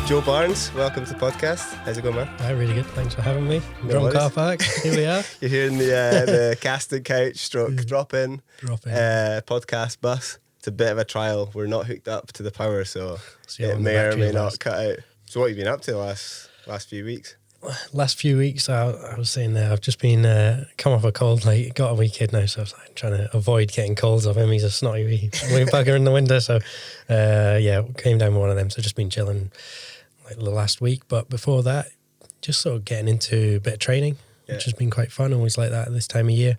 Joe Barnes, welcome to the podcast. How's it going, man? Really good. Thanks for having me. No Drum worries. car park. Here we are. You're here in the casting couch stroke drop-in Drop in. podcast bus. It's a bit of a trial. We're not hooked up to the power, so it may or may not cut out. So what have you been up to the last few weeks? Last few weeks, I was saying there, I've just been come off a cold. Like, got a wee kid now, so I was like trying to avoid getting colds off him. He's a snotty wee bugger in the winter, so came down with one of them. So just been chilling like the last week, but before that, just sort of getting into a bit of training, which has been quite fun. Always like that at this time of year,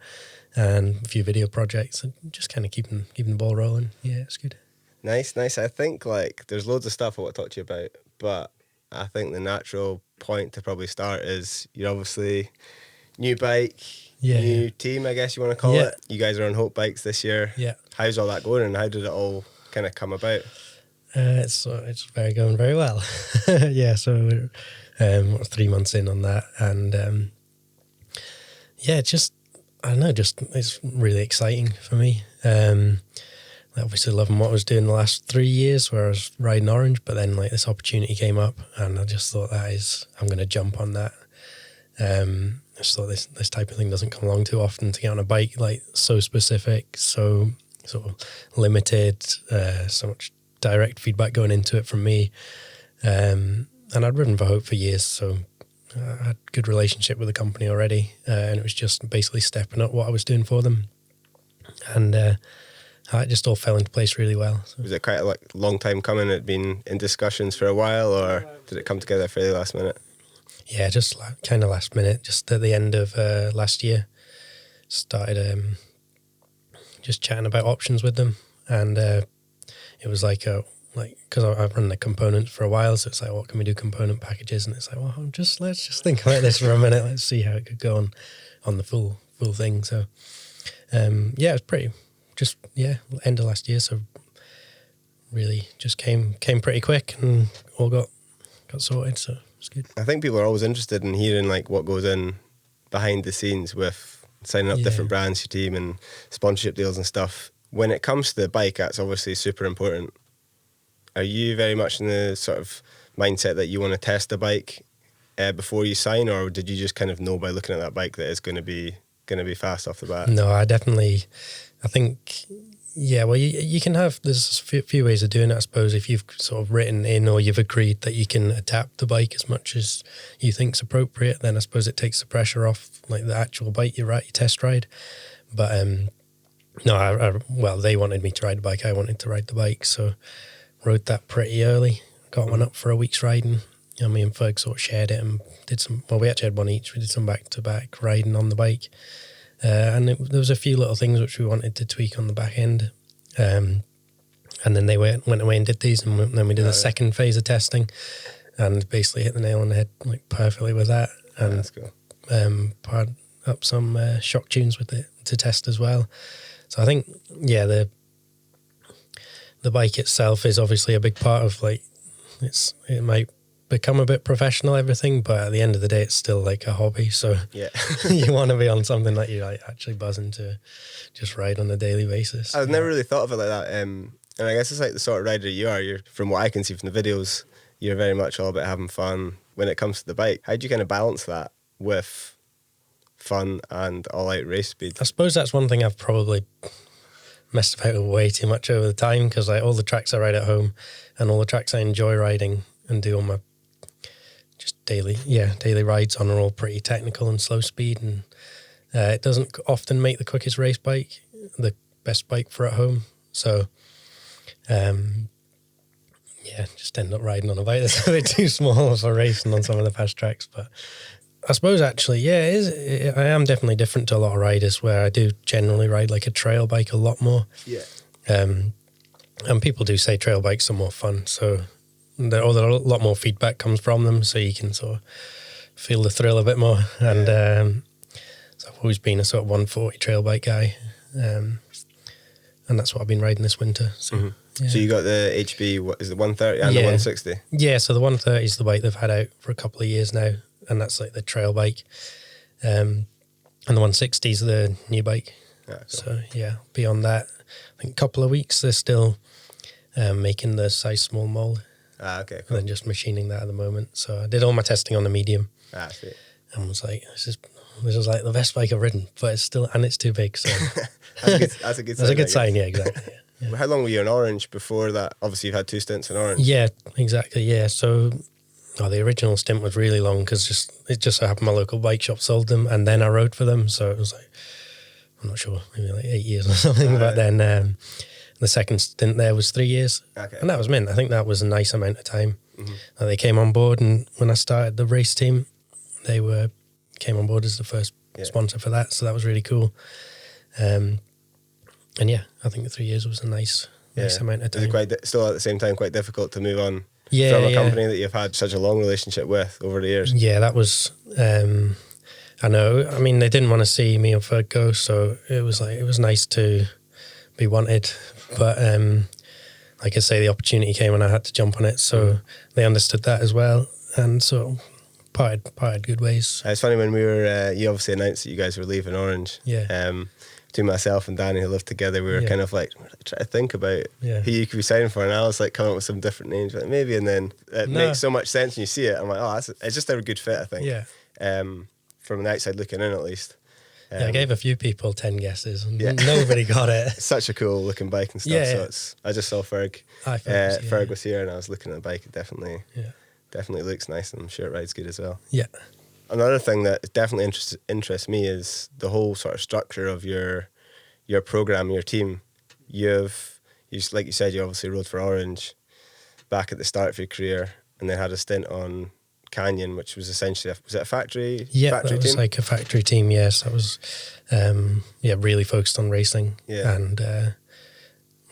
and a few video projects, and just kind of keeping the ball rolling. Yeah, it's good. Nice. I think like there's loads of stuff I want to talk to you about, but I think the natural point to probably start is you're obviously new bike, new team, I guess you want to call it. You guys are on Hope Bikes this year. Yeah. How's all that going, and how did it all kind of come about? It's going very well. So we're 3 months in on that, and it's really exciting for me. Obviously loving what I was doing the last 3 years where I was riding orange, but then like this opportunity came up and I just thought I'm going to jump on that. I just thought this type of thing doesn't come along too often, to get on a bike like so specific, so sort of limited, so much direct feedback going into it from me. And I'd ridden for Hope for years, so I had a good relationship with the company already, and it was just basically stepping up what I was doing for them. And it just all fell into place really well. So. Was it quite a long time coming? It had been in discussions for a while, or did it come together fairly last minute? Yeah, just kind of last minute, just at the end of last year. Started just chatting about options with them, and it was like because I've run the components for a while, so it's like, what can we do component packages? And it's like, well, let's just think about this for a minute. Let's see how it could go on the full thing. So it was pretty. Just end of last year, so really just came pretty quick and all got sorted, so it's good. I think people are always interested in hearing like what goes in behind the scenes with signing up different brands, your team, and sponsorship deals and stuff. When it comes to the bike, that's obviously super important. Are you very much in the sort of mindset that you want to test the bike before you sign, or did you just kind of know by looking at that bike that it's going to be fast off the bat? No, I think, you can have, there's a few ways of doing it, I suppose. If you've sort of written in or you've agreed that you can adapt the bike as much as you think's appropriate, then I suppose it takes the pressure off like the actual bike you test ride. But they wanted me to ride the bike, I wanted to ride the bike, so rode that pretty early, got one up for a week's riding. Me and Ferg sort of shared it and did some, we actually had one each, we did some back-to-back riding on the bike. And there was a few little things which we wanted to tweak on the back end. And then they went away and did these, and then we did a second phase of testing and basically hit the nail on the head like perfectly with that. And that's cool. Powered up some shock tunes with it to test as well. So I think, the bike itself is obviously a big part of like, it might become a bit professional, everything, but at the end of the day it's still like a hobby, so you want to be on something that you like actually buzzing to just ride on a daily basis. I've never really thought of it like that, and I guess it's like the sort of rider you are. You're, from what I can see from the videos, you're very much all about having fun when it comes to the bike. How do you kind of balance that with fun and all-out race speed? I suppose that's one thing I've probably messed about way too much over the time, because like all the tracks I ride at home and all the tracks I enjoy riding and do on my just daily rides on are all pretty technical and slow speed, and it doesn't often make the quickest race bike the best bike for at home. So just end up riding on a bike that's a bit too small for racing on some of the fast tracks. But I suppose actually, I am definitely different to a lot of riders, where I do generally ride like a trail bike a lot more. And people do say trail bikes are more fun, so a lot more feedback comes from them, so you can sort of feel the thrill a bit more. And so I've always been a sort of 140 trail bike guy, and that's what I've been riding this winter. So, So you got the HB, what is it, 130 and the 160? Yeah, so the 130 is the bike they've had out for a couple of years now, and that's like the trail bike. And the 160 is the new bike. Cool. So beyond that, I think a couple of weeks they're still making the size small mold. Okay, and cool. then just machining that at the moment. So I did all my testing on the medium, Sweet. and was like, this is like the best bike I've ridden, but it's too big. So That's a good sign. that's a good sign. Yeah, exactly. Yeah. How long were you in Orange before that? Obviously, you've had 2 stints in Orange. Yeah, exactly. Yeah, so the original stint was really long because it just so happened my local bike shop sold them, and then I rode for them. So it was like, I'm not sure, maybe like 8 years or something. But then the second stint there was 3 years, and that was mint. I think that was a nice amount of time. They came on board, and when I started the race team, they came on board as the first sponsor for that. So that was really cool. And yeah, I think the 3 years was a nice amount of time. Is it still at the same time quite difficult to move on from a company that you've had such a long relationship with over the years? Yeah, that was. I know. I mean, they didn't want to see me and Ferg go, so it was nice to be wanted. But like I say, the opportunity came and I had to jump on it. So they understood that as well, and so parted good ways. It's funny when we were. You obviously announced that you guys were leaving Orange. Yeah. Between myself and Danny, who lived together, we were kind of like trying to think about who you could be signing for, and I was like coming up with some different names, like maybe, and then it makes so much sense when you see it. I'm like, it's just a good fit, I think. Yeah. From the outside looking in, at least. I gave a few people 10 guesses, and nobody got it. It's such a cool looking bike and stuff. So I just saw Ferg. Ferg was here, and I was looking at the bike. It definitely looks nice, and I'm sure it rides good as well. Yeah. Another thing that definitely interests me is the whole sort of structure of your program, your team. Like you said, you obviously rode for Orange back at the start of your career, and then had a stint on Canyon, which was essentially was it a factory? Yeah, factory that was team? like a factory team. Yes, that was really focused on racing, and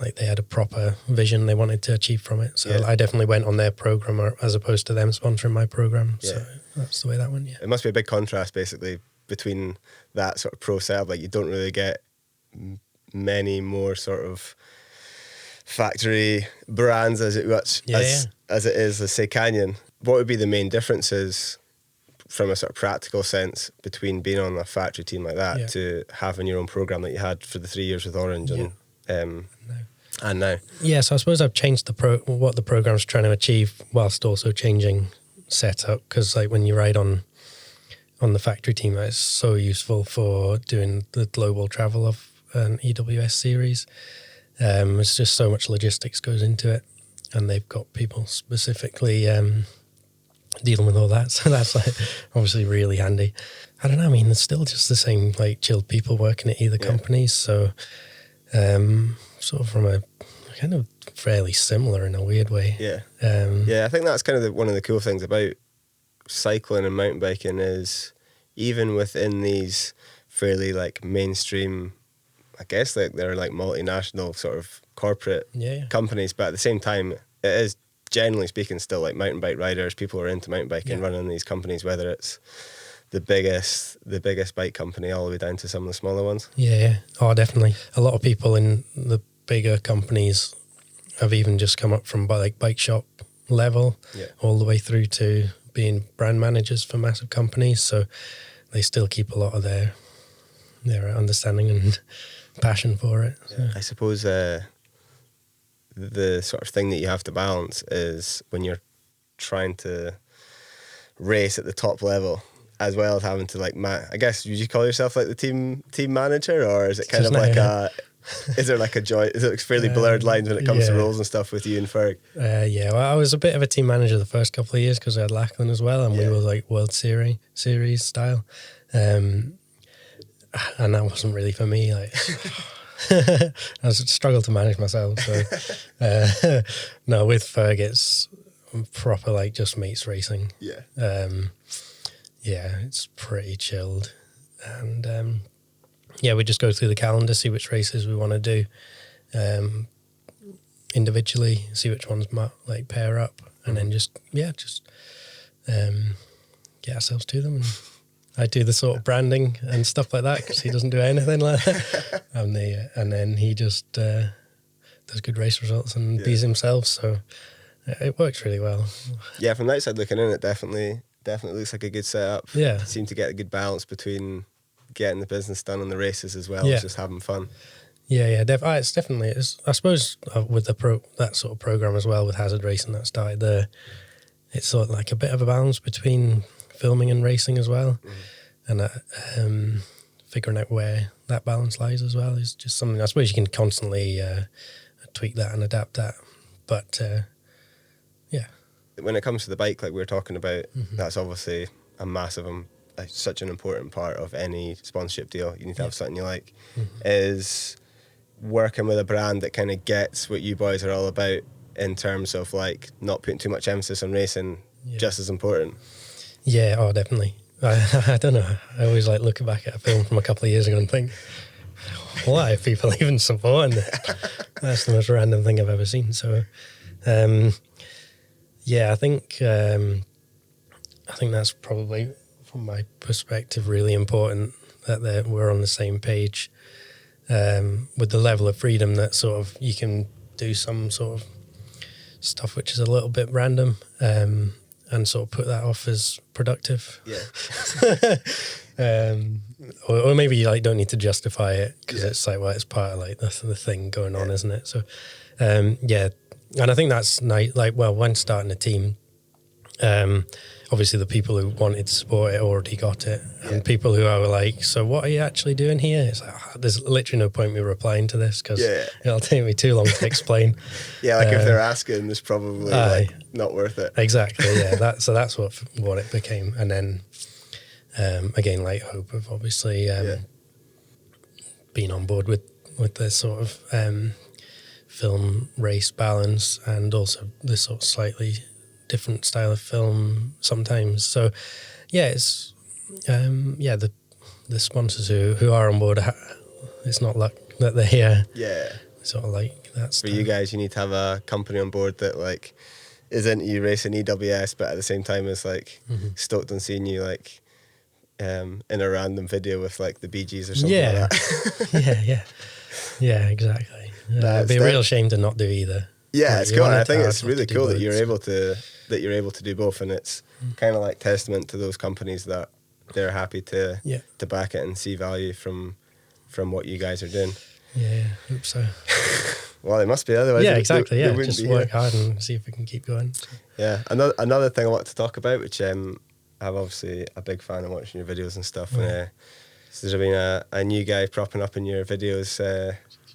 like they had a proper vision they wanted to achieve from it. So I definitely went on their program as opposed to them sponsoring my program. Yeah. So that's the way that went. Yeah, it must be a big contrast basically between that sort of pro setup. Like you don't really get many more sort of factory brands as it is, let's say Canyon. What would be the main differences from a sort of practical sense between being on a factory team like that to having your own program that you had for the 3 years with Orange and now? Yeah, so I suppose I've changed what the program's trying to achieve whilst also changing setup, because like when you ride on the factory team, it's so useful for doing the global travel of an EWS series. It's just so much logistics goes into it, and they've got people specifically dealing with all that, so that's like obviously really handy. I don't know, I mean, it's still just the same like chilled people working at either companies, so sort of from a kind of fairly similar in a weird way. I think that's kind of one of the cool things about cycling and mountain biking is even within these fairly like mainstream, I guess like they're like multinational sort of corporate companies, but at the same time it is generally speaking still like mountain bike riders, people who are into mountain biking running these companies, whether it's the biggest bike company all the way down to some of the smaller ones. Oh, definitely. A lot of people in the bigger companies have even just come up from like bike shop level all the way through to being brand managers for massive companies, so they still keep a lot of their understanding and passion for it. I suppose the sort of thing that you have to balance is when you're trying to race at the top level, as well as having to like I guess, would you call yourself like the team manager, or is it kind of like is there like a is it fairly blurred lines when it comes to roles and stuff with you and Ferg? Well, I was a bit of a team manager the first couple of years because I had Lachlan as well, and we were like World Series style, and that wasn't really for me. Like I struggled to manage myself. So no, with Ferg it's proper like just mates racing. It's pretty chilled, and we just go through the calendar, see which races we want to do individually, see which ones like pair up, and then just get ourselves to them. And I do the sort of branding and stuff like that because he doesn't do anything like that. And then he just does good race results and bees himself. So it works really well. Yeah, from the outside looking in, it definitely looks like a good setup. Yeah. You seem to get a good balance between getting the business done on the races as well as just having fun. It's definitely. I suppose with that sort of program as well with hazard racing that started there, it's sort of like a bit of a balance between filming and racing as well, and figuring out where that balance lies as well is just something I suppose you can constantly tweak that and adapt that. But yeah, when it comes to the bike, like we were talking about, that's obviously a massive, such an important part of any sponsorship deal. You need to have something you like. Is working with a brand that kind of gets what you boys are all about in terms of like not putting too much emphasis on racing, just as important. Yeah, oh, definitely. I don't know. I always like looking back at a film from a couple of years ago and think, why are people even supporting it? That's the most random thing I've ever seen. So, I think that's probably, from my perspective, really important that we're on the same page with the level of freedom that sort of you can do some sort of stuff which is a little bit random and sort of put that off as productive. Or maybe you like don't need to justify it because it's like, well, it's part of like the thing going on, isn't it? So and I think that's nice. Like, well, when starting a team, obviously the people who wanted to support it already got it, and people who are like, so what are you actually doing here? It's like, there's literally no point me replying to this because it'll take me too long to explain. If they're asking, it's probably like not worth it. Exactly. That's what it became, and then again, like hope of obviously being on board with the sort of film race balance, and also this sort of slightly different style of film sometimes. So it's the sponsors who are on board, it's not luck that they're here. Sort of like that's for you guys. You need to have a company on board that like is into you racing EWS, but at the same time is like stoked on seeing you like in a random video with like the Bee Gees or something like that. Exactly. It'd be a real shame to not do either. Yeah, it's cool. I think it's really cool that you're able to do both, and it's kind of like testament to those companies that they're happy to back it and see value from what you guys are doing. Yeah, I hope so. Well, it must be, otherwise. Yeah, exactly. Just work hard and see if we can keep going. So. Yeah, another thing I want to talk about, which I'm obviously a big fan of watching your videos and stuff. So there's been a new guy propping up in your videos.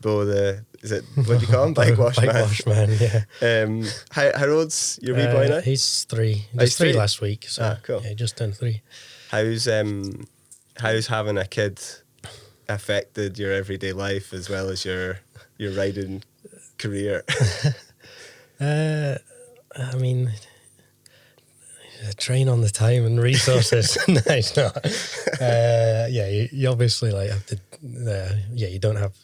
Bo, what do you call him? Bike wash man. Yeah. How old's your wee boy now? He's 3. He's 3 last week. So cool. Yeah, he just turned 3. How's having a kid affected your everyday life as well as your riding career? I mean, train on the time and resources. No, it's not. You obviously like have to. You don't have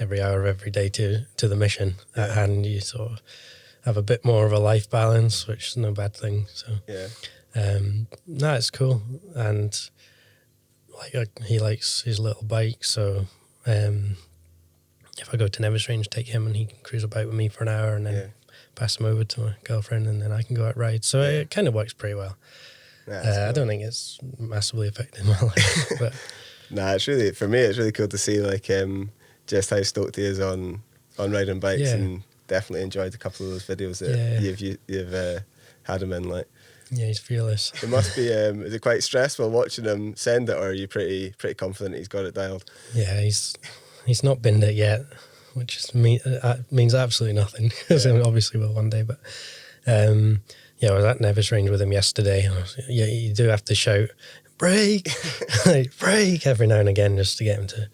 every hour of every day to the mission at hand. You sort of have a bit more of a life balance, which is no bad thing. So no, it's cool, and like he likes his little bike. So if I go to Nevis Range, take him, and he can cruise about with me for an hour, and then pass him over to my girlfriend, and then I can go out ride. So it kind of works pretty well. Cool. I don't think it's massively affecting my life, but it's really, for me, it's really cool to see like just how stoked he is on riding bikes, and definitely enjoyed a couple of those videos that you've had him in. Like, he's fearless. It must be. Is it quite stressful watching him send it, or are you pretty confident he's got it dialed? Yeah, he's not binned it yet, which means absolutely nothing, because obviously will one day. But I was at Nevis Range with him yesterday. You do have to shout, brake, brake every now and again, just to get him to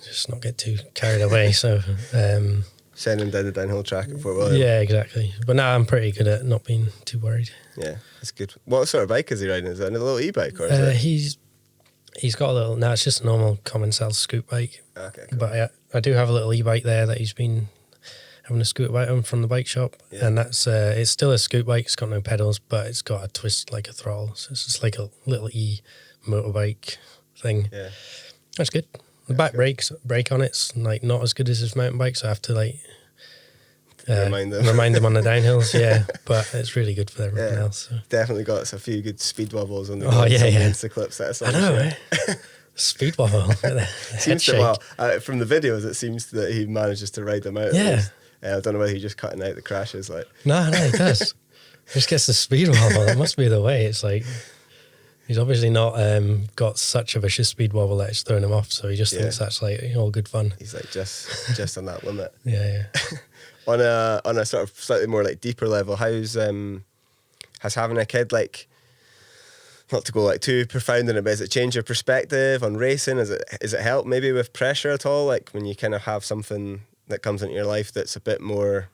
just not get too carried away. So send him down the downhill track before William. Yeah, exactly. But now I'm pretty good at not being too worried. Yeah, that's good. What sort of bike is he riding? Is it a little e-bike, or is it? He's got a little. No, it's just a normal common sense scoot bike. Okay, cool. But I do have a little e-bike there that he's been having a scoot about him from the bike shop, and that's it's still a scoot bike. It's got no pedals, but it's got a twist like a throttle, so it's just like a little motorbike thing. Yeah, that's good. The back brake on it's like not as good as his mountain bike, so I have to like remind them on the downhills. Yeah, but it's really good for everything else. So. Definitely got a few good speed wobbles on the Insta clips. That I know. speed wobble. Seems to, well, from the videos, it seems that he manages to ride them out. Yeah. I don't know whether he's just cutting out the crashes. Like, No, he does. Just gets the speed wobble. That must be the way. It's like he's obviously not got such a vicious speed wobble that it's throwing him off. So he just thinks that's like all good fun. He's like just on that limit. Yeah. On a sort of slightly more like deeper level, has having a kid, like, not to go like too profound in it, but has it changed your perspective on racing? Is it helped maybe with pressure at all? Like when you kind of have something that comes into your life that's a bit more,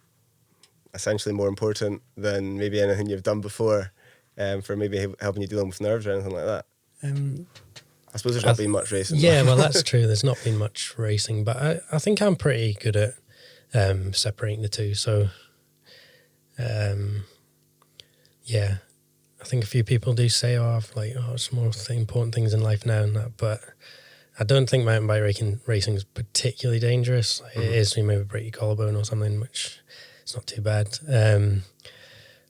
essentially more important than maybe anything you've done before, for maybe helping you dealing with nerves or anything like that? I suppose there's not been much racing. Yeah, well, that's true. There's not been much racing, but I think I'm pretty good at separating the two. So, yeah, I think a few people do say, it's more important things in life now and that, but I don't think mountain bike racing is particularly dangerous. It is, you maybe break your collarbone or something, which it's not too bad.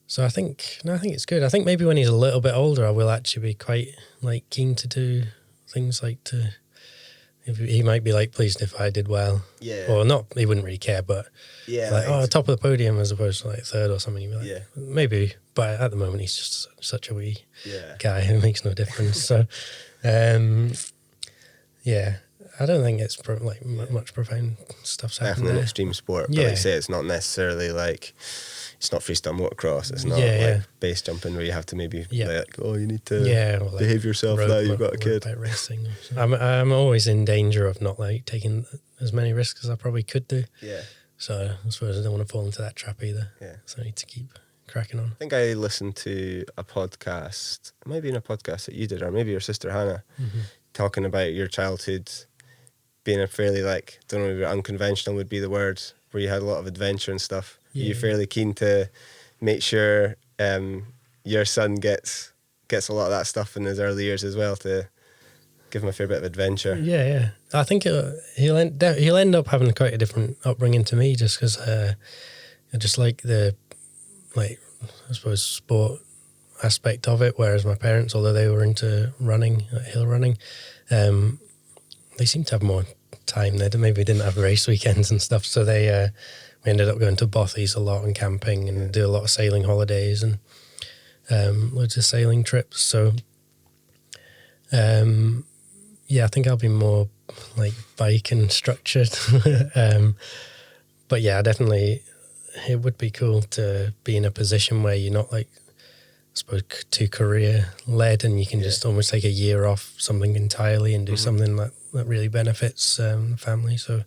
So I think it's good. I think maybe when he's a little bit older, I will actually be quite like keen to do things like he might be like pleased if I did well. Yeah. Or not, he wouldn't really care, but top of the podium as opposed to like third or something. You'd be like, maybe. But at the moment, he's just such a wee guy. It makes no difference. So, yeah, I don't think it's much profound stuff's happening. Definitely an extreme sport. But like you say, it's not necessarily like, it's not freestyle motocross. It's not base jumping where you have to maybe like, you need to behave yourself now. You've got a kid. Racing. I'm always in danger of not like taking as many risks as I probably could do. Yeah. So I suppose I don't want to fall into that trap either. Yeah. So I need to keep cracking on. I think I listened to a podcast. It might be in a podcast that you did, or maybe your sister Hannah, talking about your childhood being a fairly like, don't know, maybe unconventional would be the word, where you had a lot of adventure and stuff. Yeah. You're fairly keen to make sure your son gets a lot of that stuff in his early years as well, to give him a fair bit of adventure. Yeah. I think he'll end up having quite a different upbringing to me, just because I just like the I suppose sport aspect of it. Whereas my parents, although they were into running, hill running, they seemed to have more time. They maybe didn't have race weekends and stuff, so they we ended up going to Bothies a lot and camping and do a lot of sailing holidays and loads of sailing trips. So I think I'll be more like bike and structured. But yeah, definitely it would be cool to be in a position where you're not like, I suppose, too career led, and you can just almost take a year off something entirely and do something that really benefits the family. So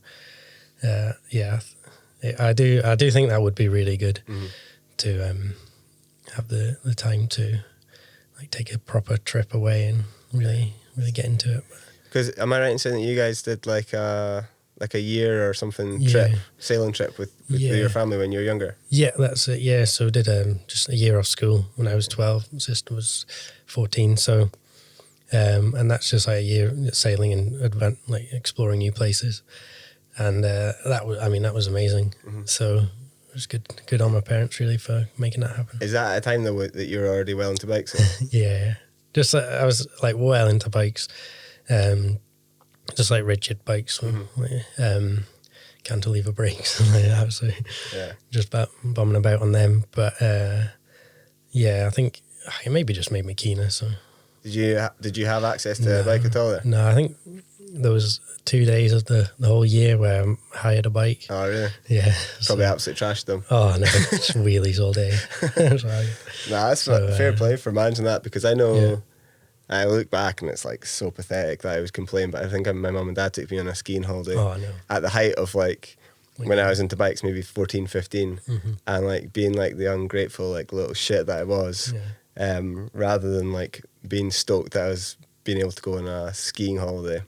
I do think that would be really good to have the time to like take a proper trip away and really get into it. Because am I right in saying that you guys did like a year or something sailing trip with your family when you were younger? Yeah, that's it. Yeah, so did just a year off school when I was 12. My sister was 14. So, and that's just like a year sailing and like exploring new places. And that was amazing. So it was good on my parents really for making that happen. Is that at a time though that you were already well into bikes? Yeah, just I was like well into bikes. Just like rigid bikes, cantilever brakes, so just bombing about on them. But I think it maybe just made me keener. So did you have access to a bike at all? No, I think there was 2 days of the whole year where I hired a bike. Oh really? Yeah, probably absolutely trashed them. Oh no, just wheelies all day. That's fair play for managing that, because I know. Yeah. I look back and it's like so pathetic that I was complaining, but I think my mum and dad took me on a skiing holiday at the height of like when I was into bikes, maybe 14, 15, and like being like the ungrateful like little shit that I was, rather than like being stoked that I was being able to go on a skiing holiday.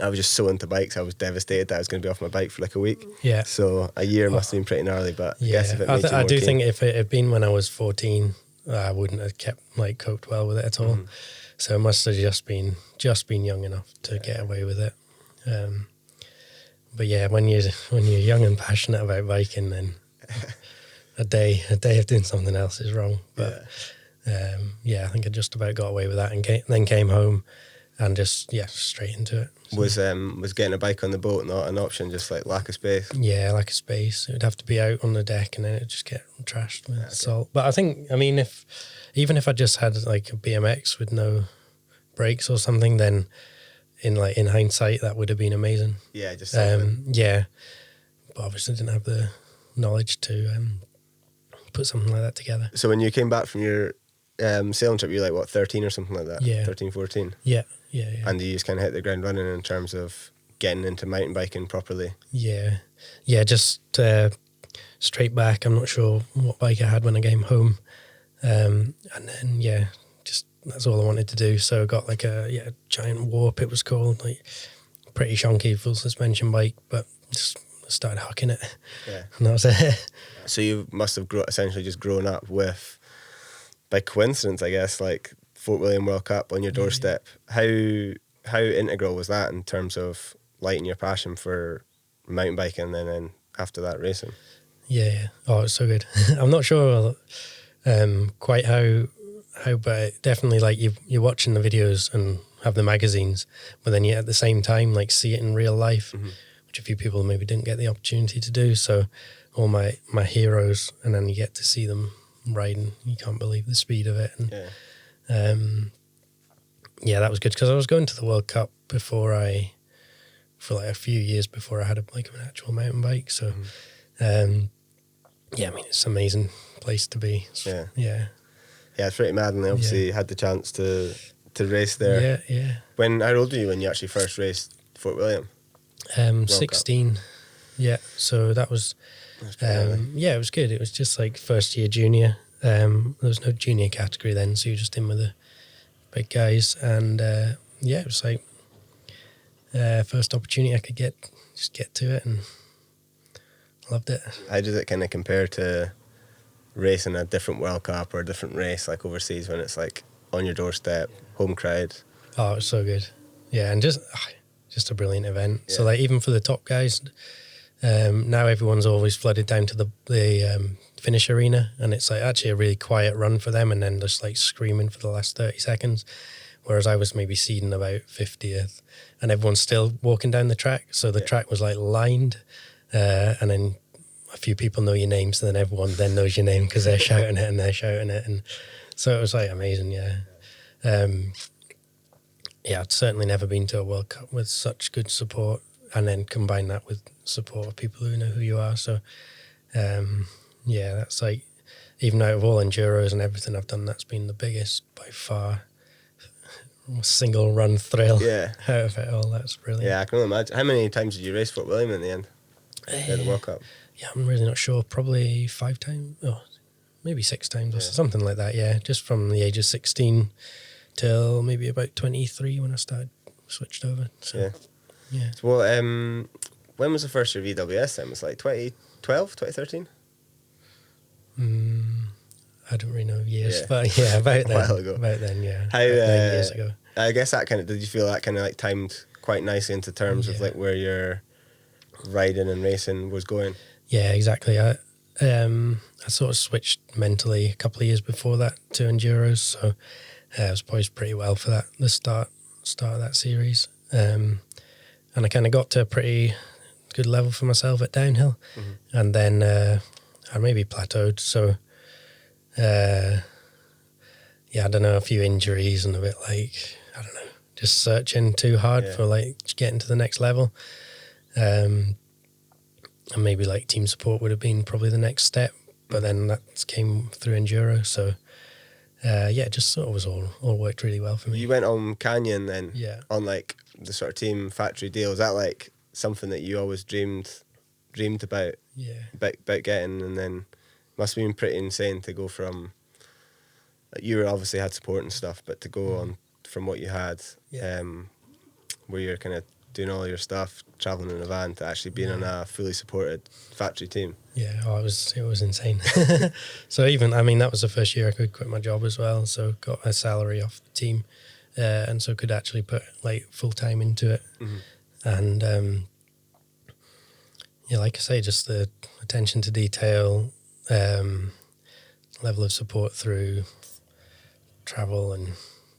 I was just so into bikes, I was devastated that I was going to be off my bike for like a week. Yeah. So a year must have been pretty gnarly, but I guess if it made you more I do keen. think if it had been when I was 14, I wouldn't have coped well with it at all. So it must have just been young enough to get away with it. But yeah, when you're young and passionate about biking, then a day of doing something else is wrong. But I think I just about got away with that, and then came home and just straight into it. So, Was getting a bike on the boat not an option, just like lack of space? Yeah, lack of space. It would have to be out on the deck, and then it'd just get trashed with salt. But I think, I mean, even if I just had like a BMX with no brakes or something, then in hindsight that would have been amazing. Yeah, just something. Yeah, but obviously didn't have the knowledge to put something like that together. So when you came back from your sailing trip, you were like, what, 13 or something like that? Yeah. 13, 14? Yeah. And you just kind of hit the ground running in terms of getting into mountain biking properly? Yeah, just straight back. I'm not sure what bike I had when I came home. And then, just that's all I wanted to do. So I got like a giant Warp, it was called, like pretty shonky full suspension bike, but just started hucking it. Yeah. And that was it. So you must have essentially just grown up with, by coincidence, I guess, like Fort William World Cup on your doorstep. How integral was that in terms of lighting your passion for mountain biking and then after that racing? Yeah. Oh, it's so good. I'm not sure quite how, but definitely like you're watching the videos and have the magazines, but then you at the same time like see it in real life, which a few people maybe didn't get the opportunity to do. So all my heroes, and then you get to see them riding. You can't believe the speed of it. And that was good because I was going to the World Cup for like a few years before I had an actual mountain bike. So I mean, it's an amazing place to be. Yeah, it's pretty mad, and I obviously had the chance to race there. Yeah. How old were you when you actually first raced Fort William? 16. Yeah, so that was it was good. It was just like first year junior. There was no junior category then, so you're just in with the big guys, and it was like first opportunity I could get to it, and loved it. How does it kind of compare to racing a different World Cup or a different race like overseas when it's like on your doorstep, home crowd? Oh, it was so good. Yeah, and just a brilliant event. Yeah. So like even for the top guys, now everyone's always flooded down to the finish arena, and it's like actually a really quiet run for them, and then just like screaming for the last 30 seconds. Whereas I was maybe seeding about 50th, and everyone's still walking down the track. So the track was like lined, and then a few people know your name, so then everyone then knows your name because they're shouting it and they're shouting it, and so it was like amazing. I'd certainly never been to a World Cup with such good support, and then combine that with support of people who know who you are. So, that's like, even out of all enduros and everything I've done, that's been the biggest by far. Single run thrill out of it all. That's brilliant. Yeah, I can only imagine. How many times did you race Fort William in the end? At the World Cup? Yeah, I'm really not sure. Probably 5 times. Oh, maybe 6 times or something like that. Yeah, just from the age of 16 till maybe about 23 when I switched over. So, yeah. So, when was the first year VWS then? It was like 2012, 2013? I don't really know years, but yeah, about then. A while ago. About then, yeah. How, 9 years ago. I guess did you feel that kind of like timed quite nicely into terms of like where your riding and racing was going? Yeah, exactly. I sort of switched mentally a couple of years before that to enduros, so I was poised pretty well for that, the start of that series. And I kind of got to a pretty good level for myself at downhill, and then I maybe plateaued. So, I don't know, a few injuries and a bit like, I don't know, just searching too hard for like getting to the next level. And maybe like team support would have been probably the next step, but then that came through enduro. So, just sort of was all worked really well for me. You went on Canyon then, on like the sort of team factory deal. Is that like something that you always dreamed about? Yeah. About getting, and then must have been pretty insane to go from. You obviously had support and stuff, but to go on from what you had, where you're kind of doing all your stuff, traveling in a van, to actually being on a fully supported factory team. Yeah, it was insane. So even, I mean, that was the first year I could quit my job as well. So got a salary off the team, and so could actually put like full time into it. And like I say, just the attention to detail, level of support through travel and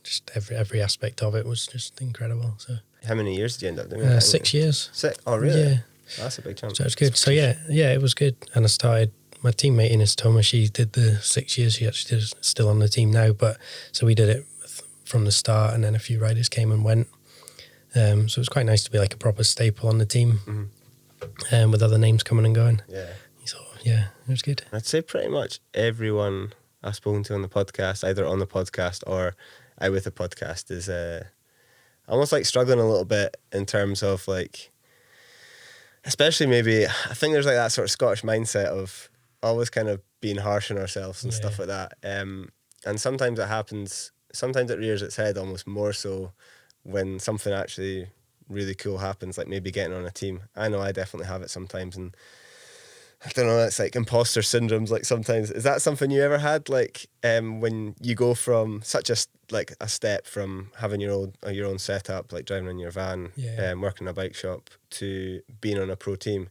just every aspect of it was just incredible. So how many years did you end up doing? 6 years. Oh, really? Yeah. That's a big jump. So it was good. So yeah, it was good. And I started, my teammate Ines Thomas, she did the 6 years. She actually is still on the team now. But so we did it from the start, and then a few riders came and went. So it was quite nice to be like a proper staple on the team, with other names coming and going. Yeah. So yeah, it was good. I'd say pretty much everyone I've spoken to on the podcast, either on the podcast or out with the podcast, is almost like struggling a little bit in terms of like, especially maybe, I think there's like that sort of Scottish mindset of always kind of being harsh on ourselves and stuff like that. And sometimes it happens, sometimes it rears its head almost more so when something actually really cool happens, like maybe getting on a team. I know I definitely have it sometimes, and I don't know, it's like imposter syndromes. Like sometimes, is that something you ever had? Like when you go from such a step from having your own setup, like driving in your van, working in a bike shop, to being on a pro team.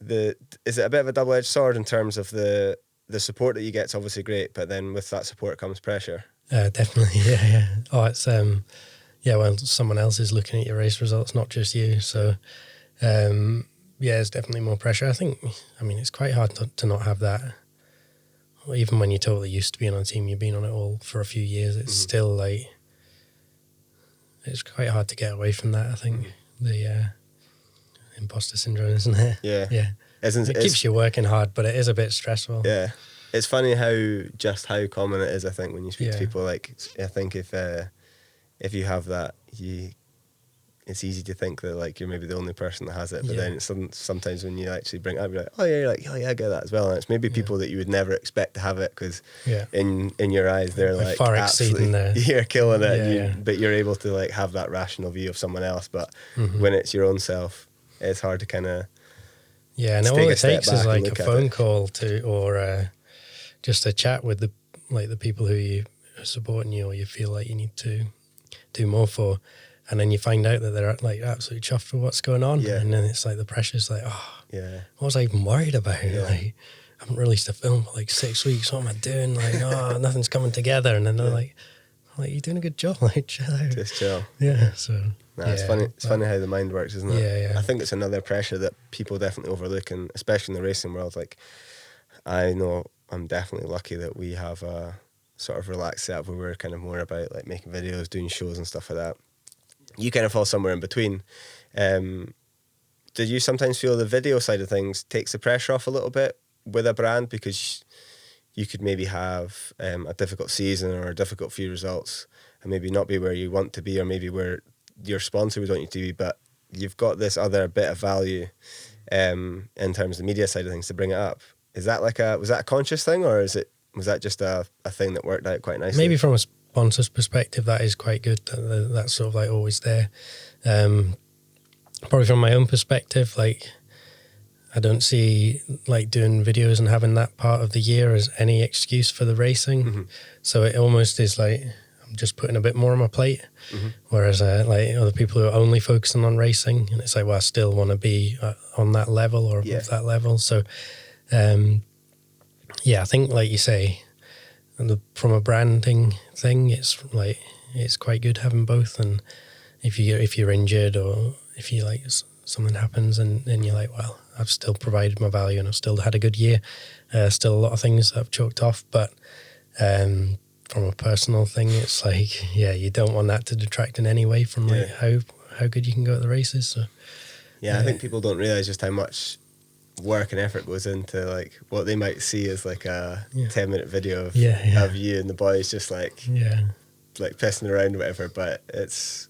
Is it a bit of a double-edged sword in terms of the support that you get's obviously great, but then with that support comes pressure? Definitely, yeah. Oh, it's well, someone else is looking at your race results, not just you. So, it's definitely more pressure. I mean, it's quite hard to not have that. Even when you're totally used to being on a team, you've been on it all for a few years, it's still like, it's quite hard to get away from that, I think. The imposter syndrome, isn't it? Yeah. Yeah. It keeps you working hard, but it is a bit stressful. Yeah. It's funny how common it is, I think, when you speak to people. Like, I think if you have that, it's easy to think that like you're maybe the only person that has it, but then it's sometimes when you actually bring it up, you're like, you're like, I get that as well. And it's maybe people that you would never expect to have it, because in your eyes they're like far exceeding you're killing it, but you're able to like have that rational view of someone else. But when it's your own self, it's hard to kind of and all it takes is like a phone call or just a chat with the people who are supporting you, or you feel like you need to do more for. And then you find out that they're like absolutely chuffed with what's going on. And then it's like the pressure's like, what was I even worried about? Like, I haven't released a film for like 6 weeks. What am I doing? Like, nothing's coming together. And then they're like, you're doing a good job. Like, chill out. Just chill. Yeah. So, it's funny. It's funny how the mind works, isn't it? Yeah. I think it's another pressure that people definitely overlook, and especially in the racing world. Like, I know I'm definitely lucky that we have a sort of relaxed setup where we're kind of more about like making videos, doing shows and stuff like that. You kind of fall somewhere in between. Did you sometimes feel the video side of things takes the pressure off a little bit with a brand, because you could maybe have a difficult season or a difficult few results and maybe not be where you want to be, or maybe where your sponsor would want you to be, but you've got this other bit of value in terms of the media side of things to bring it up? Is that was that a conscious thing, or was that just a thing that worked out quite nicely? Maybe from a sponsor's perspective, that is quite good. That's sort of like always there. Probably from my own perspective, like I don't see like doing videos and having that part of the year as any excuse for the racing. So it almost is like I'm just putting a bit more on my plate. Whereas like other people who are only focusing on racing, and it's like, well, I still want to be on that level or above that level. So I think like you say, from a branding thing, it's like it's quite good having both. And if you're injured, or if you like something happens, and then you're like, well, I've still provided my value and I've still had a good year. Still a lot of things that I've chalked off, but from a personal thing, it's like, you don't want that to detract in any way from like how good you can go at the races. So I think people don't realize just how much work and effort goes into like what they might see as like a 10-minute video of you and the boys just like pissing around or whatever, but it's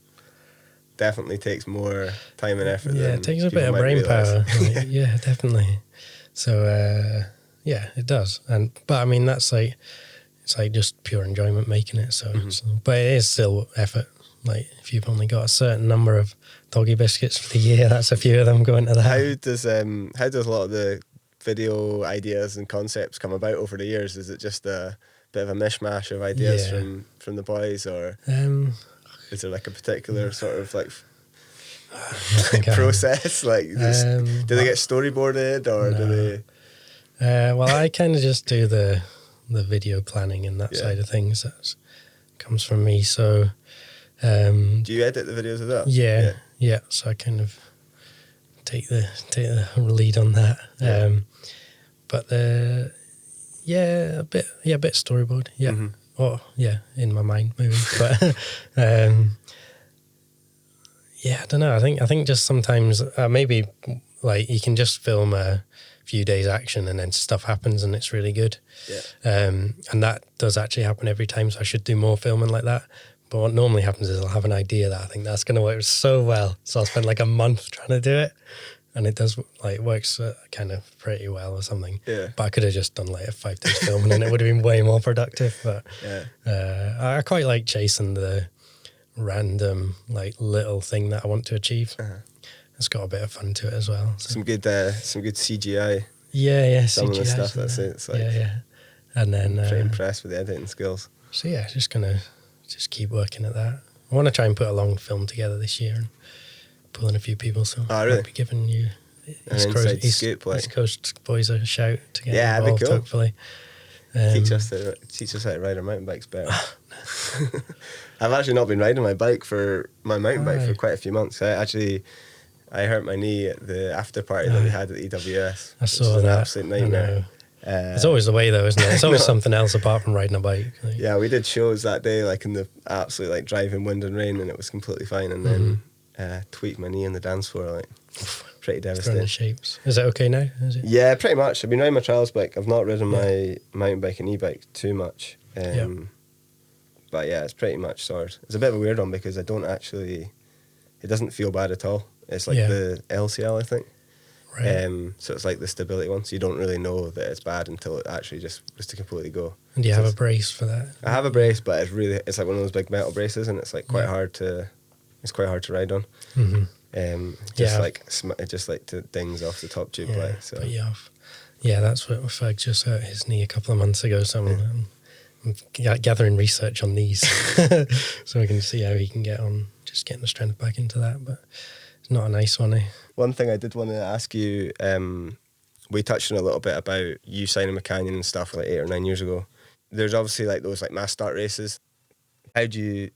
definitely takes more time and effort. It takes a bit of brain power. Like, definitely. So it does. But I mean, that's like, it's like just pure enjoyment making it. So, but it is still effort. Like if you've only got a certain number of doggy biscuits for the year, that's a few of them going to that. How does a lot of the video ideas and concepts come about over the years? Is it just a bit of a mishmash of ideas from the boys, or is there like a particular sort of like process? Like, do they get storyboarded, or do they? Well, I kind of just do the video planning and that side of things. comes from me. So Do you edit the videos as well? Yeah. So I kind of take the lead on that. But a bit storyboard. Yeah. Mm-hmm. Or in my mind maybe. But I don't know. I think just sometimes maybe like you can just film a few days action and then stuff happens and it's really good. Yeah. And that does actually happen every time. So I should do more filming like that. But what normally happens is I'll have an idea that I think that's going to work so well. So I'll spend like a month trying to do it. And it does, like, works kind of pretty well or something. Yeah. But I could have just done like a 5 days filming and it would have been way more productive. But I quite like chasing the random, like, little thing that I want to achieve. It's got a bit of fun to it as well. So. Some good CGI. Some CGI, of the stuff that's it. It's like, And then pretty impressed with the editing skills. So just gonna keep working at that. I want to try and put a long film together this year and pull in a few people. So really? I'll be giving you East Coast boys a shout to get that'd involved. Be cool. Hopefully, teach us how to ride our mountain bikes better. I've actually not been riding my bike for my mountain bike for quite a few months. I hurt my knee at the after party that we had at the EWS. I saw that. An absolute nightmare. It's always the way though, isn't it? It's always something else apart from riding a bike. Like. Yeah, we did shows that day, like in the absolute like driving wind and rain, and it was completely fine. And then tweaked my knee on the dance floor, like pretty devastating. Shapes. Is it okay now? Is it? Yeah, pretty much. I've been riding my trials bike. I've not ridden my mountain bike and e-bike too much. But yeah, it's pretty much sorted. It's a bit of a weird one because it doesn't feel bad at all. It's like the LCL, I think. Right. So it's like the stability one, so you don't really know that it's bad until it actually just was to completely go. And do you have a brace for that? I have a brace, but it's like one of those big metal braces, and it's like quite hard to ride on. Mm-hmm. It just dings off the top tube, like so. Put you off. Yeah, that's what Ferg just hurt his knee a couple of months ago. So I'm gathering research on these, so we can see how he can get on, just getting the strength back into that. But it's not a nice one, eh? One thing I did want to ask you, we touched on a little bit about you signing a Canyon and stuff like 8 or 9 years ago. There's obviously like those like mass start races. How do you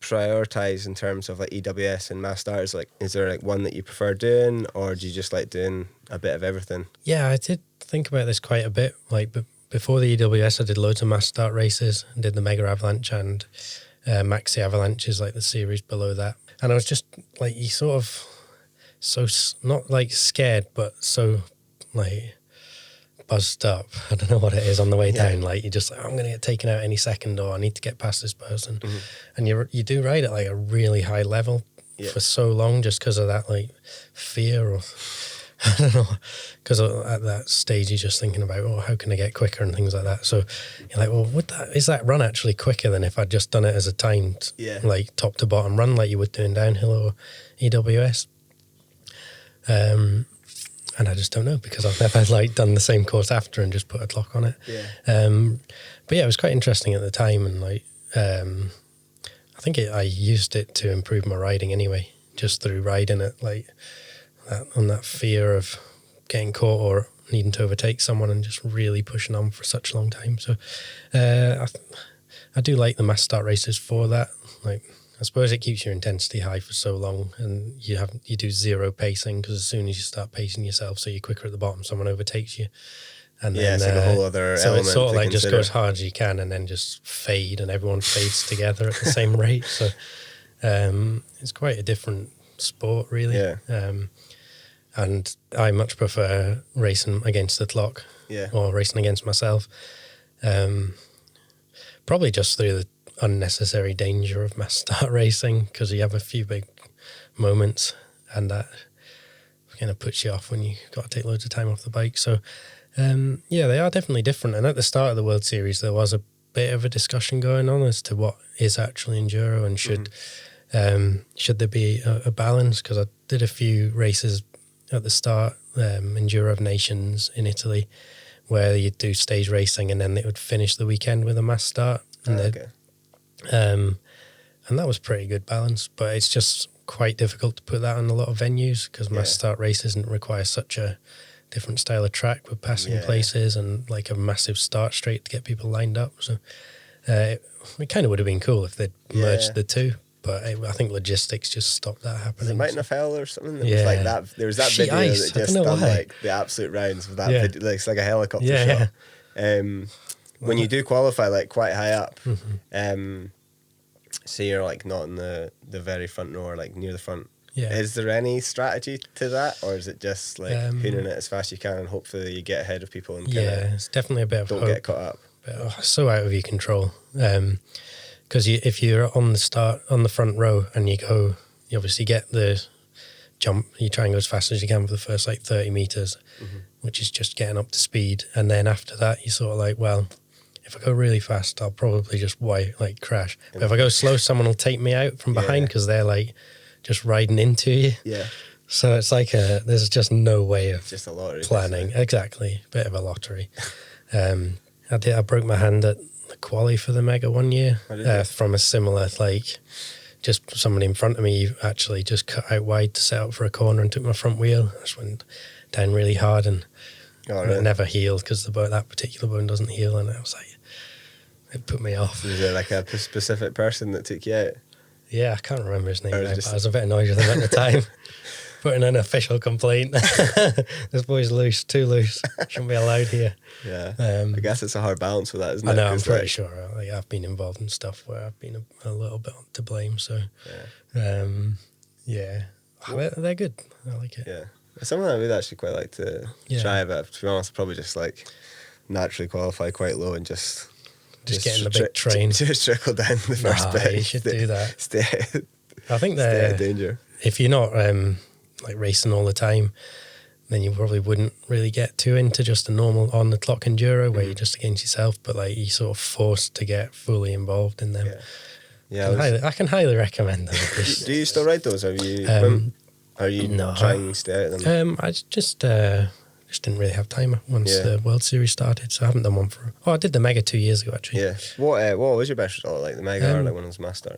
prioritize in terms of like EWS and mass starters? Like, is there like one that you prefer doing, or do you just like doing a bit of everything? Yeah, I did think about this quite a bit. Like before the EWS, I did loads of mass start races and did the Mega Avalanche and Maxi Avalanches, like the series below that. And I was just like, you sort of so not like scared, but so like buzzed up. I don't know what it is on the way down. Like you're just like, I'm going to get taken out any second, or I need to get past this person. Mm-hmm. And you do ride at like a really high level for so long, just because of that like fear, or I don't know, because at that stage you're just thinking about, how can I get quicker and things like that. So you're like, well, is that run actually quicker than if I'd just done it as a timed like top to bottom run like you would doing downhill or EWS? And I just don't know, because I've never like done the same course after and just put a clock on it. But yeah, it was quite interesting at the time, and like I think I used it to improve my riding anyway, just through riding it like that, on that fear of getting caught or needing to overtake someone and just really pushing on for such a long time. So I do like the mass start races for that. Like, I suppose it keeps your intensity high for so long, and you do zero pacing, because as soon as you start pacing yourself, so you're quicker at the bottom, someone overtakes you. And then, it's like a whole other so element. it's sort of like consider. Just go as hard as you can and then just fade, and everyone fades together at the same rate. So it's quite a different sport, really. And I much prefer racing against the clock or racing against myself. Probably just through the unnecessary danger of mass start racing, because you have a few big moments, and that kind of puts you off when you got to take loads of time off the bike. So they are definitely different. And at the start of the World Series, there was a bit of a discussion going on as to what is actually enduro, and should there be a balance, because I did a few races at the start, Enduro of Nations in Italy, where you'd do stage racing and then it would finish the weekend with a mass start. And and that was pretty good balance, but it's just quite difficult to put that on a lot of venues, because mass start races didn't require such a different style of track with passing places and like a massive start straight to get people lined up. So It kind of would have been cool if they'd merged the two, but I think logistics just stopped that happening. Was it Mountain of Hell or something? That was like that. There was that Sheet video ice. that just done like the absolute rounds with that video. Like, it's like a helicopter shot. When you do qualify like quite high up, say you're like not in the very front row or like near the front. Yeah. Is there any strategy to that, or is it just like hooning it as fast as you can and hopefully you get ahead of people and it's definitely a bit of don't get caught up. But, so out of your control. Because if you're on the front row and you obviously get the jump, you try and go as fast as you can for the first like 30 meters, which is just getting up to speed. And then after that, you're sort of like, well, if I go really fast, I'll probably just crash. But if I go slow, someone will take me out from behind because they're like just riding into you. Yeah. So it's like there's just no way of just a lottery planning. Basically. Exactly. Bit of a lottery. I broke my hand at the quali for the Mega one year from a similar, like, just somebody in front of me actually just cut out wide to set up for a corner and took my front wheel. I just went down really hard and it never healed because that particular bone doesn't heal, and I was like, it put me off. Was there like a specific person that took you out? Yeah, I can't remember his name now, but I was a bit annoyed with him at the time. Putting in an official complaint. This boy's loose, too loose. Shouldn't be allowed here. Yeah. I guess it's a hard balance with that, isn't it? I know, I'm pretty sure. Like, I've been involved in stuff where I've been a little bit to blame. So, they're good. I like it. Yeah. It's something I would actually quite like to try, but to be honest, probably just like naturally qualify quite low and just get in the big train. Just trickle down the first bit. You should do that. I think stay out of danger. If you're not like racing all the time, then you probably wouldn't really get too into just a normal on the clock enduro where you're just against yourself, but like you're sort of forced to get fully involved in them. I can highly recommend them. Do you still ride those? Are you trying to stay out of them? I just didn't really have time once the World Series started, so I haven't done one for. I did the Mega 2 years ago actually. Yeah. What was your best result, like the Mega or like when it was Master?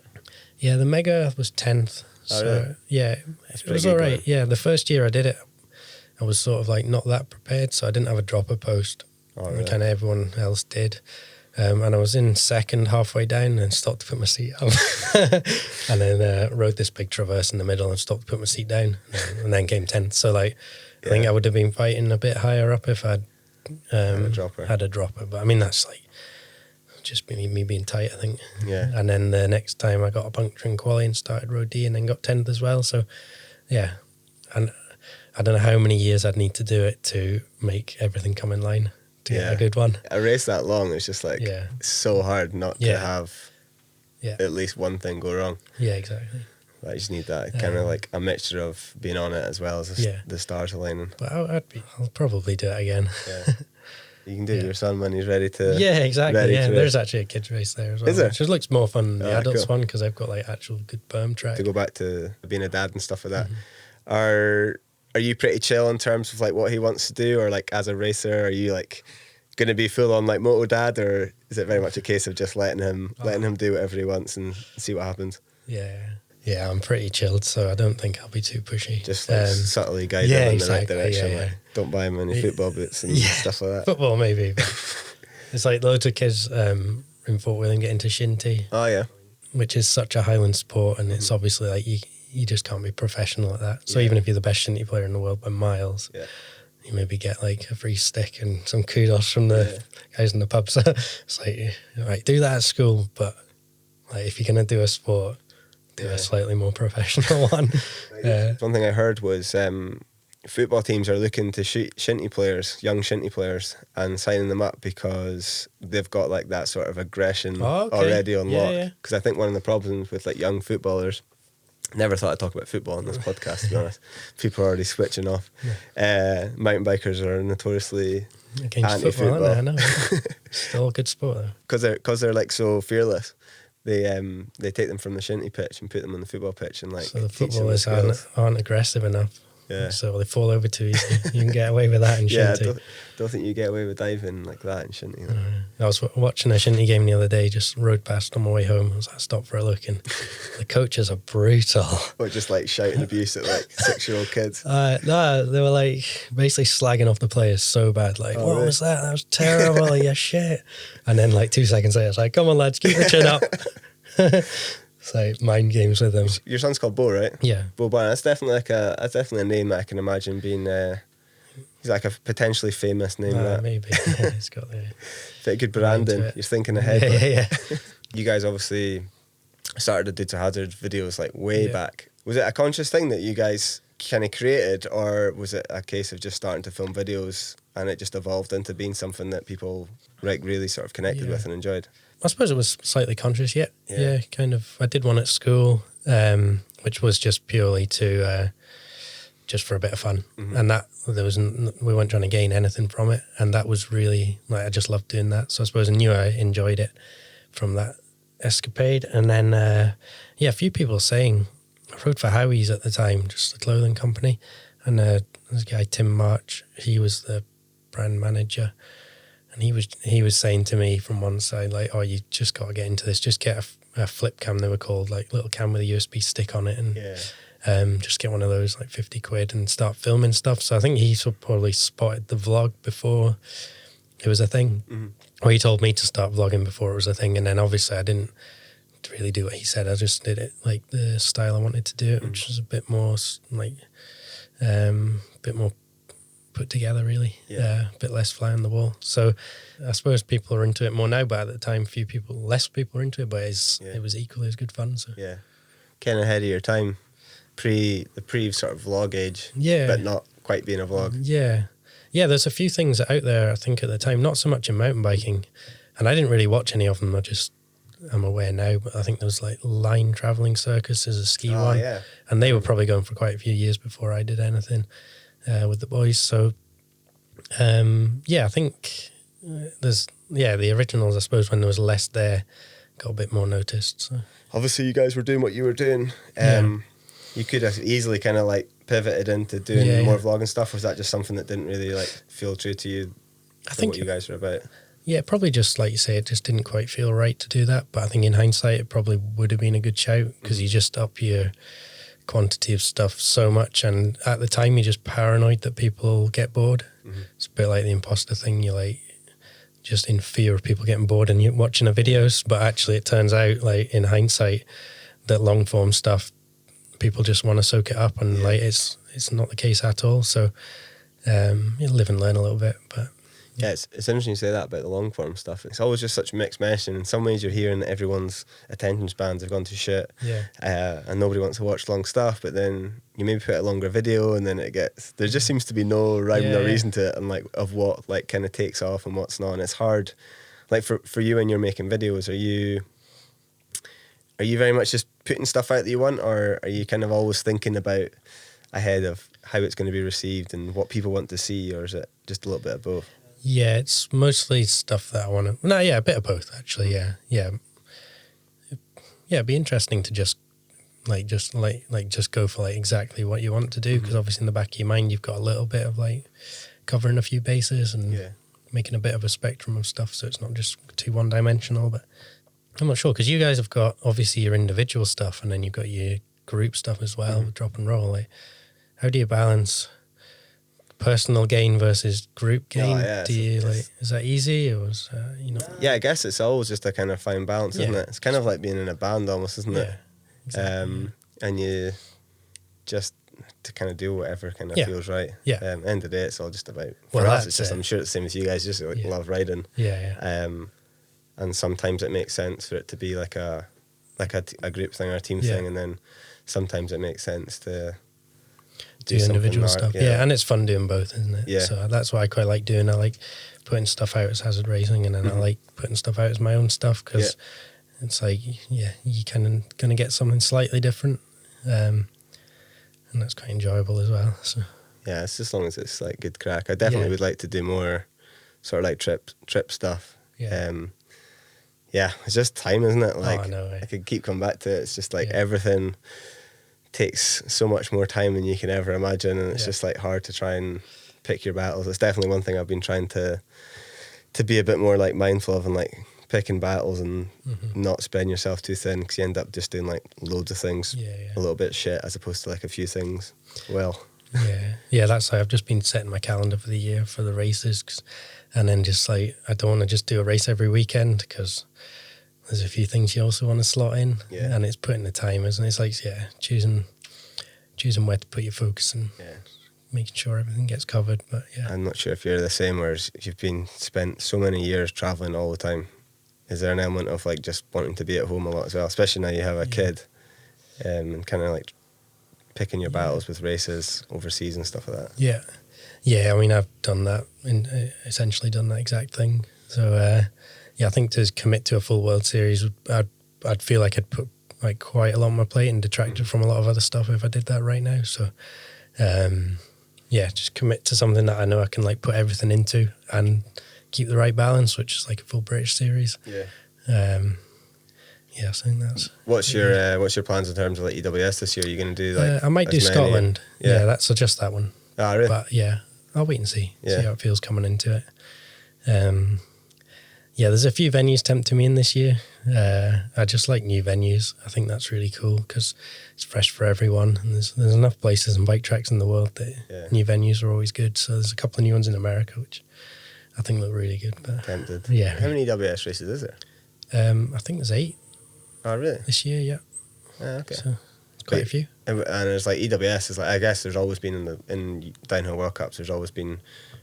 Yeah, the Mega was 10th. Oh, really? Yeah, it was all right. Yeah, the first year I did it, I was sort of like not that prepared, so I didn't have a dropper post. Oh, really? Kind of everyone else did. And I was in second halfway down and stopped to put my seat up. And then rode this big traverse in the middle and stopped to put my seat down and then came 10th. So like, I think I would have been fighting a bit higher up if I'd had a dropper. But I mean, that's like just me being tight, I think. Yeah. And then the next time I got a puncture in quali and started road D and then got 10th as well. So yeah. And I don't know how many years I'd need to do it to make everything come in line to get a good one. A race that long, it's just like it's so hard not to have at least one thing go wrong. Yeah, exactly. I just need that kind of like a mixture of being on it as well as the stars aligning. But I'll probably do it again. Yeah. You can do your son when he's ready to. Yeah, exactly. Yeah, there's actually a kids race there as well. Is there? It just looks more fun than the adults one because they've got like actual good berm track. To go back to being a dad and stuff like that, are you pretty chill in terms of like what he wants to do, or like as a racer, are you like going to be full on like moto dad, or is it very much a case of just letting him do whatever he wants and see what happens? Yeah, I'm pretty chilled, so I don't think I'll be too pushy. Just like subtly guide him in the right direction. Like, don't buy him any football boots and stuff like that. Football maybe. But it's like loads of kids in Fort William get into shinty. Oh yeah. Which is such a Highland sport, and it's obviously like you just can't be professional at that. So even if you're the best shinty player in the world by miles, you maybe get like a free stick and some kudos from the guys in the pub. So it's like, right, do that at school, but like if you're gonna do a sport, do a slightly more professional one. One thing I heard was football teams are looking to shinty players, young shinty players, and signing them up because they've got like that sort of aggression already on lock. Because I think one of the problems with like young footballers, never thought I'd talk about football on this podcast, to be honest. People are already switching off. Mountain bikers are notoriously anti-football. I know. Still a good sport though. Because they're like so fearless. They take them from the shinty pitch and put them on the football pitch and like. So the footballers aren't aggressive enough. Yeah. So they fall over too easy. You can get away with that in Yeah, shinty. don't think you get away with diving like that in shinty. I was watching a shinty game the other day, just rode past on my way home. I was like, stop for a look, and the coaches are brutal. Or just like shouting abuse at like 6-year-old kids. No, they were like basically slagging off the players so bad. Like, what was that? That was terrible. Yeah, shit. And then like 2 seconds later, it's like, come on, lads, keep the chin up. So mind games with them. Your son's called Bo, right? Yeah. Bo Barn. That's definitely a name that I can imagine being. He's like a potentially famous name. Maybe. Yeah, he's got the bit good branding. You're thinking ahead. Yeah. You guys obviously started to do to hazard videos like way back. Was it a conscious thing that you guys kind of created, or was it a case of just starting to film videos and it just evolved into being something that people like really sort of connected with and enjoyed? I suppose it was slightly conscious, yeah, kind of. I did one at school, which was just purely to, just for a bit of fun. And that, we weren't trying to gain anything from it. And that was really, like, I just loved doing that. So I suppose I knew I enjoyed it from that escapade. And then, a few people saying, I rode for Howie's at the time, just a clothing company. And this guy, Tim March, he was the brand manager. And he was saying to me from one side, like, oh, you just got to get into this. Just get a flip cam, they were called, like little cam with a USB stick on it. And just get one of those, like 50 quid, and start filming stuff. So I think he probably spotted the vlog before it was a thing. Or he told me to start vlogging before it was a thing. And then obviously I didn't really do what he said. I just did it like the style I wanted to do it, which was a bit more like, bit more put together, really. A bit less fly on the wall. So I suppose people are into it more now, but at the time less people were into it, but it was equally as good fun. So kind of ahead of your time, the pre sort of vlog age, but not quite being a vlog. There's a few things out there I think at the time, not so much in mountain biking, and I didn't really watch any of them. I'm aware now, but I think there was like Line Travelling Circus is a ski one, and they were probably going for quite a few years before I did anything with the boys. So I think there's the originals, I suppose, when there was less there, got a bit more noticed. So obviously you guys were doing what you were doing. You could have easily kind of like pivoted into doing more vlogging stuff. Was that just something that didn't really like feel true to you? I think what you guys were about. Yeah, probably just like you say, it just didn't quite feel right to do that. But I think in hindsight, it probably would have been a good shout, because you just up your quantity of stuff so much, and at the time you're just paranoid that people get bored. It's a bit like the imposter thing. You're like just in fear of people getting bored and you're watching the videos, but actually it turns out, like in hindsight, that long form stuff, people just want to soak it up, and like it's not the case at all. So you live and learn a little bit. But it's interesting you say that about the long form stuff. It's always just such mixed messaging. In some ways you're hearing that everyone's attention spans have gone to shit, and nobody wants to watch long stuff, but then you maybe put a longer video and then there just seems to be no rhyme or reason to it, and like of what like kind of takes off and what's not. And it's hard, like for you when you're making videos, are you very much just putting stuff out that you want, or are you kind of always thinking about ahead of how it's going to be received and what people want to see, or is it just a little bit of both? Yeah, it's mostly stuff that I want to... No, a bit of both, actually, yeah. It'd be interesting to just go for like exactly what you want to do, because obviously in the back of your mind you've got a little bit of like covering a few bases and making a bit of a spectrum of stuff, so it's not just too one-dimensional. But I'm not sure, because you guys have got obviously your individual stuff, and then you've got your group stuff as well, with drop and roll. Like, how do you balance personal gain versus group gain? Is that easy, or is Yeah, I guess it's always just a kind of fine balance, isn't it? It's kind of like being in a band almost, isn't it? Exactly. And you just to kind of do whatever kind of feels right. End of the day, it's all just about, for us it's just, I'm sure it's the same as you guys, just like love riding. And sometimes it makes sense for it to be like a group thing or a team thing, and then sometimes it makes sense to do individual stuff. And it's fun doing both, isn't it? So that's what I quite like doing. I like putting stuff out as hazard racing, and then I like putting stuff out as my own stuff, because it's like you kind of gonna get something slightly different, and that's quite enjoyable as well. So it's as long as it's like good crack. I definitely would like to do more sort of like trip stuff. It's just time, isn't it? Like, I could keep coming back to it. It's just like everything takes so much more time than you can ever imagine, and it's just like hard to try and pick your battles. It's definitely one thing I've been trying to be a bit more like mindful of, and like picking battles and not spreading yourself too thin, because you end up just doing like loads of things a little bit shit as opposed to like a few things well. That's why I've just been setting my calendar for the year for the races, and then just like I don't want to just do a race every weekend, because there's a few things you also want to slot in, and it's putting the time, isn't it? It's like choosing where to put your focus and making sure everything gets covered. But I'm not sure if you're the same, whereas you've been spent so many years traveling all the time. Is there an element of like just wanting to be at home a lot as well, especially now you have a kid, and kind of like picking your battles with races overseas and stuff like that? I mean, I've done that, essentially done that exact thing. So I think to commit to a full World Series, I'd feel like I'd put like quite a lot on my plate and detracted from a lot of other stuff if I did that right now. So just commit to something that I know I can like put everything into and keep the right balance, which is like a full British Series. I think that's. What's your plans in terms of like EWS this year? Are you going to do like? I might do Scotland. That's just that one. Ah, really? But I'll wait and see how it feels coming into it. There's a few venues tempting me in this year. I just like new venues. I think that's really cool because it's fresh for everyone, and there's enough places and bike tracks in the world that new venues are always good. So there's a couple of new ones in America which I think look really good. But tempted. Yeah. How many EWS races is there? I think there's 8. Oh, really? This year, yeah. Ah, okay. So it's quite a few. And it's like EWS is like, I guess there's always been in downhill World Cups, there's always been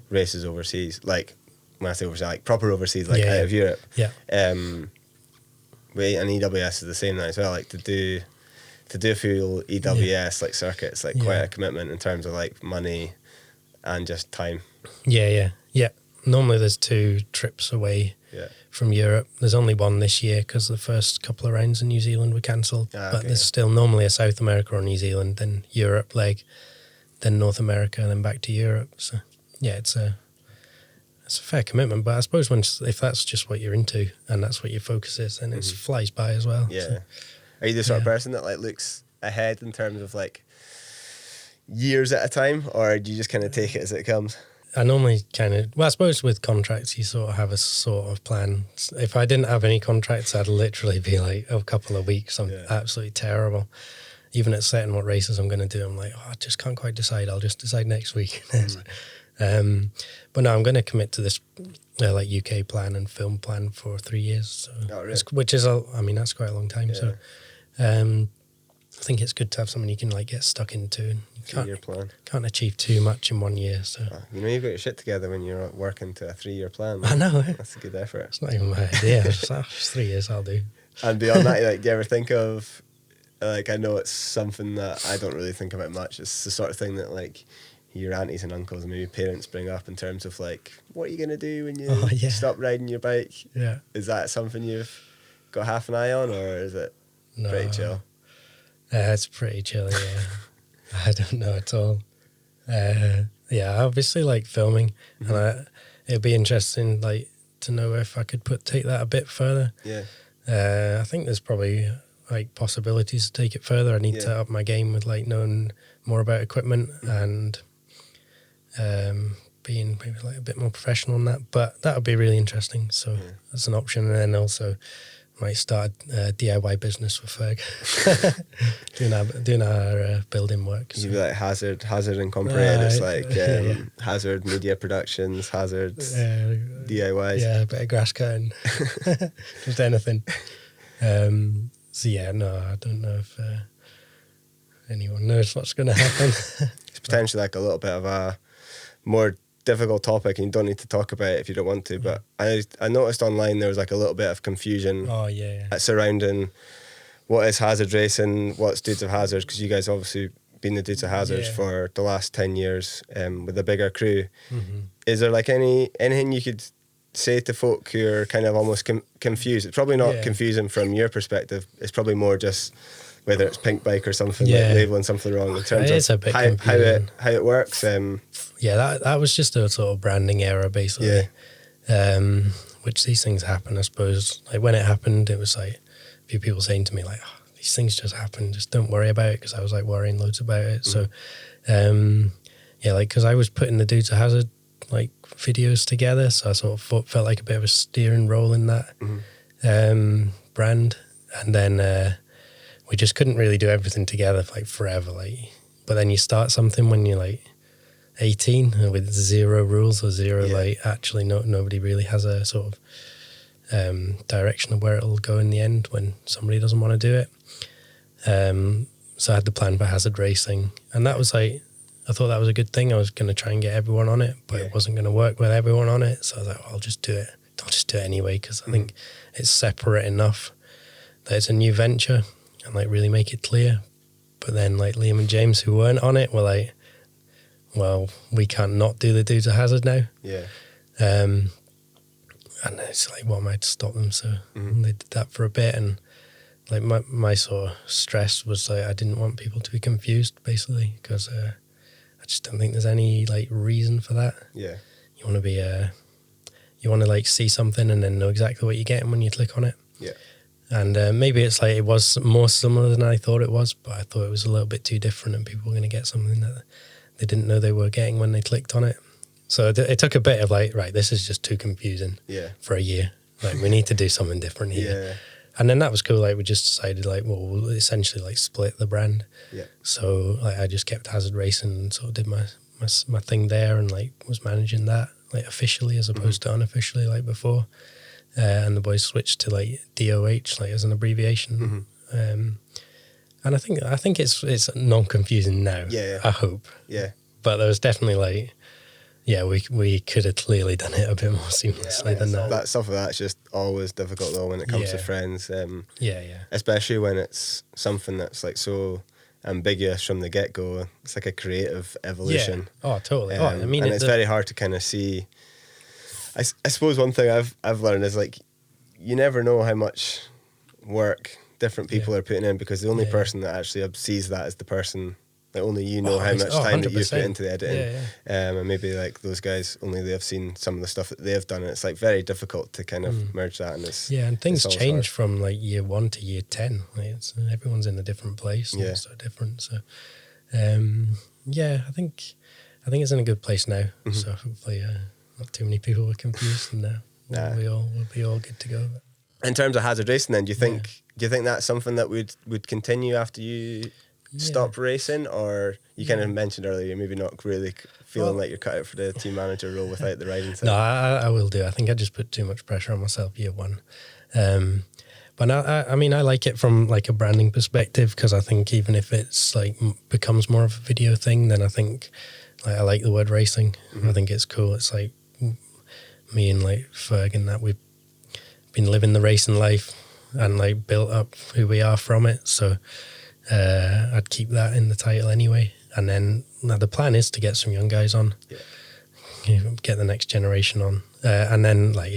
races overseas, like when I say overseas, like proper overseas, like out of Europe. Yeah. And EWS is the same now as well. Like to do a full EWS like circuits, like quite a commitment in terms of like money and just time. Yeah. Normally there's 2 trips away from Europe. There's only one this year because the first couple of rounds in New Zealand were cancelled. But there's still normally a South America or New Zealand, then Europe leg, then North America, and then back to Europe. So it's a fair commitment. But I suppose if that's just what you're into and that's what your focus is, then it flies by as well. Yeah. So, are you the sort of person that like looks ahead in terms of like years at a time, or do you just kind of take it as it comes? I normally I suppose with contracts, you sort of have a sort of plan. If I didn't have any contracts, I'd literally be like a couple of weeks. I'm absolutely terrible. Even at setting what races I'm going to do, I'm like, I just can't quite decide. I'll just decide next week. But no, I'm going to commit to this like UK plan and film plan for 3 years. So which is, that's quite a long time. Yeah. So I think it's good to have something you can like get stuck into. And 3-year plan. Can't achieve too much in 1 year. So you've got your shit together when you're working to a 3-year plan. Man. I know. That's a good effort. It's not even my idea. Just 3 years I'll do. And beyond that, like, do you ever think of like, I know it's something that I don't really think about much. It's the sort of thing that like your aunties and uncles and maybe parents bring up in terms of like, what are you going to do when you stop riding your bike? Yeah. Is that something you've got half an eye on, or is it pretty chill? It's pretty chill, yeah. I don't know at all. I obviously like filming, and it'd be interesting like to know if I could take that a bit further. Yeah. I think there's probably like possibilities to take it further. I need to up my game with like knowing more about equipment and being maybe like a bit more professional on that. But that would be really interesting. So that's an option, and then also might start a DIY business with Ferg, doing our building work. So. You'd be like Hazard Incorporated. It's like Hazard Media Productions, Hazard DIYs. Yeah, a bit of grass cutting, just anything. I don't know if anyone knows what's going to happen. It's potentially like a little bit of a more difficult topic, and you don't need to talk about it if you don't want to, but I noticed online there was like a little bit of confusion surrounding what is hazard racing, what's Dudes of Hazards, because you guys obviously been the Dudes of Hazards for the last 10 years with a bigger crew. Is there like anything you could say to folk who are kind of almost confused? It's probably not confusing from your perspective, it's probably more just whether it's pink bike or something, like labeling something wrong in terms of how it works. That was just a sort of branding error, basically. Which these things happen, I suppose. Like when it happened, it was like a few people saying to me like, these things just happen. Just don't worry about it, because I was like worrying loads about it. So, yeah, like, because I was putting the Dudes of Hazard like videos together, so I sort of felt like a bit of a steering role in that brand, and then we just couldn't really do everything together like forever. Like, but then you start something when you're like 18 with zero rules or zero like actually nobody really has a sort of direction of where it'll go in the end when somebody doesn't want to do it. So I had the plan for Hazard Racing, and that was like, I thought that was a good thing. I was going to try and get everyone on it, but it wasn't going to work with everyone on it. So I was like, well, I'll just do it. I'll just do it anyway, because I think it's separate enough that it's a new venture, and like really make it clear. But then like Liam and James, who weren't on it, were like, well, we can't not do the Dudes of Hazard now. Yeah. And it's like, what am I to stop them? So they did that for a bit, and like my sort of stress was like, I didn't want people to be confused, basically, because I just don't think there's any like reason for that. Yeah. You want to be you want to like see something and then know exactly what you're getting when you click on it. Yeah. And maybe it's like it was more similar than I thought it was, but I thought it was a little bit too different, and people were going to get something that they didn't know they were getting when they clicked on it. So it took a bit of like, right, this is just too confusing for a year. Like, we need to do something different here. Yeah. And then that was cool. Like, we just decided like, well, we'll essentially like split the brand. Yeah. So like, I just kept Hazard Racing and sort of did my thing there, and like was managing that like officially as opposed to unofficially like before. And the boys switched to like DOH like as an abbreviation. And I think it's non-confusing now. Yeah. I hope. Yeah. But there was definitely like, yeah, we could have clearly done it a bit more seamlessly than that. That stuff like that's just always difficult though when it comes to friends. Yeah. Especially when it's something that's like so ambiguous from the get-go. It's like a creative evolution. Yeah. Oh, totally. I mean, and it's very hard to kind of see. I suppose one thing I've learned is like, you never know how much work different people are putting in, because the only person that actually sees that is the person. Like, only you know how much time that you put into the editing. And maybe like those guys, only they have seen some of the stuff that they've done, and it's like very difficult to kind of merge that. And it's and things change from like year 1 to year 10. Like, everyone's in a different place. And it's so different. So I think it's in a good place now. So hopefully not too many people were confused, and we'll be all good to go. In terms of Hazard Racing, then, do you think that's something that would continue after you stop racing, or you kind of mentioned earlier you're maybe not really feeling like you're cut out for the team manager role without the riding side? No, I will do. I think I just put too much pressure on myself year 1. But I mean, I like it from like a branding perspective, because I think even if it's like becomes more of a video thing, then I think like I like the word racing. I think it's cool. It's like me and like Ferg and that we've been living the racing life and like built up who we are from it. So I'd keep that in the title anyway. And then the plan is to get some young guys on, get the next generation on. And then like,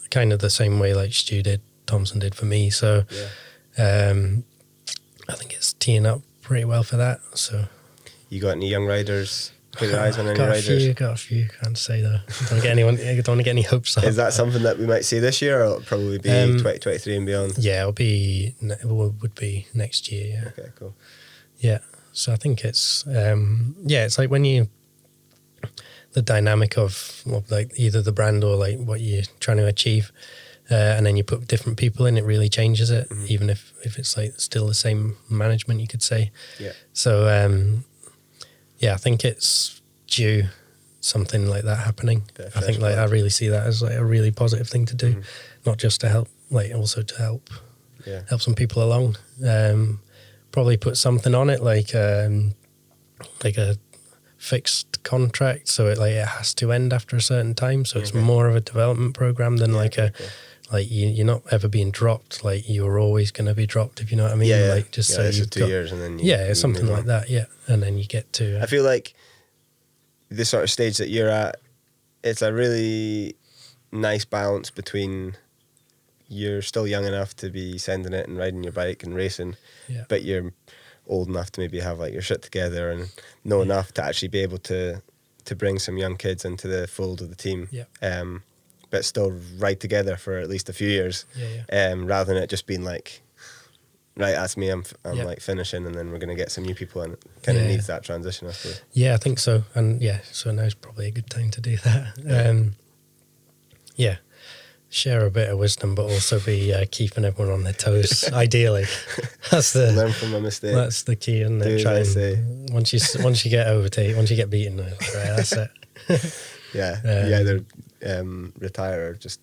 kind of the same way like Stu did, Thompson did for me. So I think it's teeing up pretty well for that. So you got any young riders? Put your eyes on any riders? Got a few. Can't say though. Don't want to get any hopes up. Is that something that we might see this year, or it'll probably be 2023 and beyond? Yeah, it would be next year. Yeah. Okay, cool. Yeah, so I think it's it's like when the dynamic of like either the brand or like what you're trying to achieve, and then you put different people in, it really changes it. Even if it's like still the same management, you could say. Yeah. So I think it's due something like that happening. I think like I really see that as like a really positive thing to do, not just to help, like also to help some people along. Probably put something on it like a fixed contract, so it has to end after a certain time. So it's more of a development program than like you're not ever being dropped. Like you're always going to be dropped, if you know what I mean. Like just so it's you've 2 years and then you something like that. Yeah, and then you get to. I feel like the sort of stage that you're at, it's a really nice balance between you're still young enough to be sending it and riding your bike and racing, but you're old enough to maybe have like your shit together and know enough to actually be able to bring some young kids into the fold of the team. But still ride together for at least a few years, rather than it just being like right, that's me. I'm like finishing, and then we're going to get some new people in. It kind of needs that transition, I suppose. Yeah, I think so. And so now's probably a good time to do that. Share a bit of wisdom, but also be keeping everyone on their toes. Ideally, that's the learn from my mistakes. That's the key, isn't it? Do as I say. Once you get once you get beaten, right, that's it. You either retire or just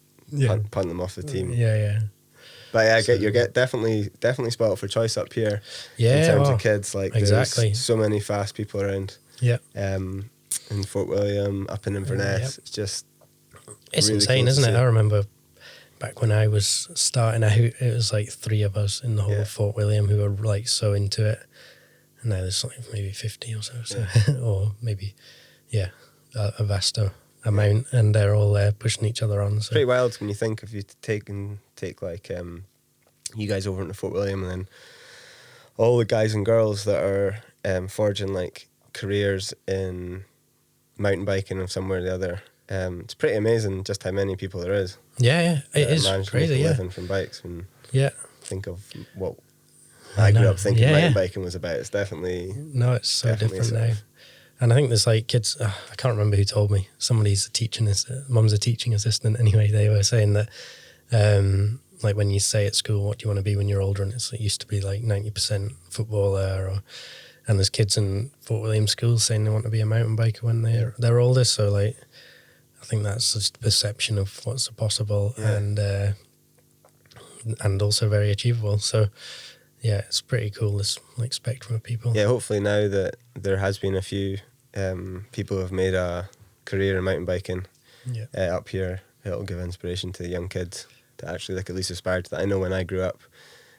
punt them off the team. Yeah. But you're definitely spotted for choice up here. Yeah, in terms of kids, like exactly. There's so many fast people around. Yeah. In Fort William, up in Inverness, it's really insane, cool, isn't it? I remember back when I was starting out, it was like 3 of us in the whole of Fort William who were like so into it, and now there's like maybe 50 or so, or maybe a vast amount, and they're all pushing each other on. So. Pretty wild when you think if you take like you guys over into Fort William, and then all the guys and girls that are forging like careers in mountain biking of somewhere or the other. It's pretty amazing just how many people there is. Yeah, it is crazy. Living from bikes, and think of what I grew up thinking mountain biking was about. It's definitely it's so different now. And I think there's like kids. I can't remember who told me. Somebody's mum's a teaching assistant. Anyway, they were saying that like when you say at school, what do you want to be when you're older, and it used to be like 90% footballer, and there's kids in Fort William schools saying they want to be a mountain biker when they're older. So like. I think that's just perception of what's possible and also very achievable. So, it's pretty cool, this like spectrum of people. Yeah, hopefully now that there has been a few people who have made a career in mountain biking up here, it'll give inspiration to the young kids to actually like at least aspire to that. I know when I grew up,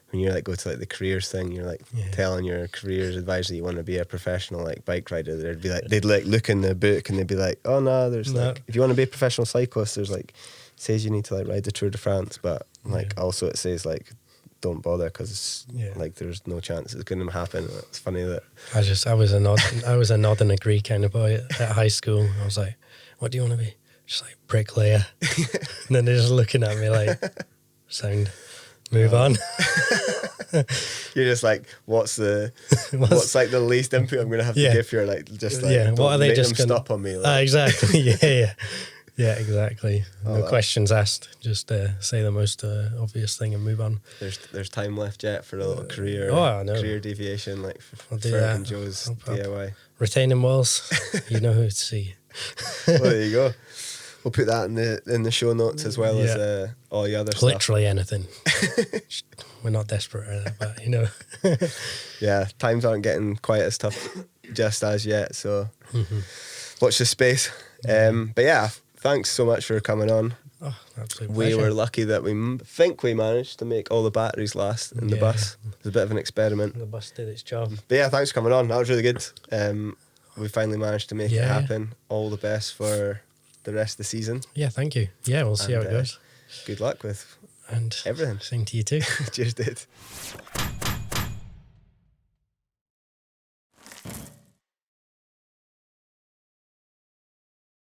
when you like go to like the careers thing, you're like telling your careers advisor you want to be a professional like bike rider. They'd like look in the book and they'd be like, oh no, there's like if you want to be a professional cyclist, there's like says you need to like ride the Tour de France, but like also it says like don't bother because like there's no chance it's going to happen. It's funny that I was a nod and agree kind of boy at high school. I was like, what do you want to be? Just like bricklayer. And then they're just looking at me like sound. Move on. You're just like, what's like the least input I'm going to have to give here? Like, just like, what are they just going to stop on me? Like. Exactly. Yeah, exactly. No questions asked. Just say the most obvious thing and move on. There's time left yet for a little career deviation, like for Ferg and Joe's DIY. Retaining walls, you know who to see. Well, there you go. We'll put that in the show notes as well as all the other stuff. Literally anything. We're not desperate or anything, but you know. Times aren't getting quite as tough just as yet, so watch the space. But thanks so much for coming on. Oh, absolutely. We were lucky that we think we managed to make all the batteries last in the bus. It was a bit of an experiment. The bus did its job. But thanks for coming on. That was really good. We finally managed to make it happen. All the best for the rest of the season. Yeah, thank you. Yeah, we'll see how it goes. Good luck with everything. Same to you too. Cheers, dude.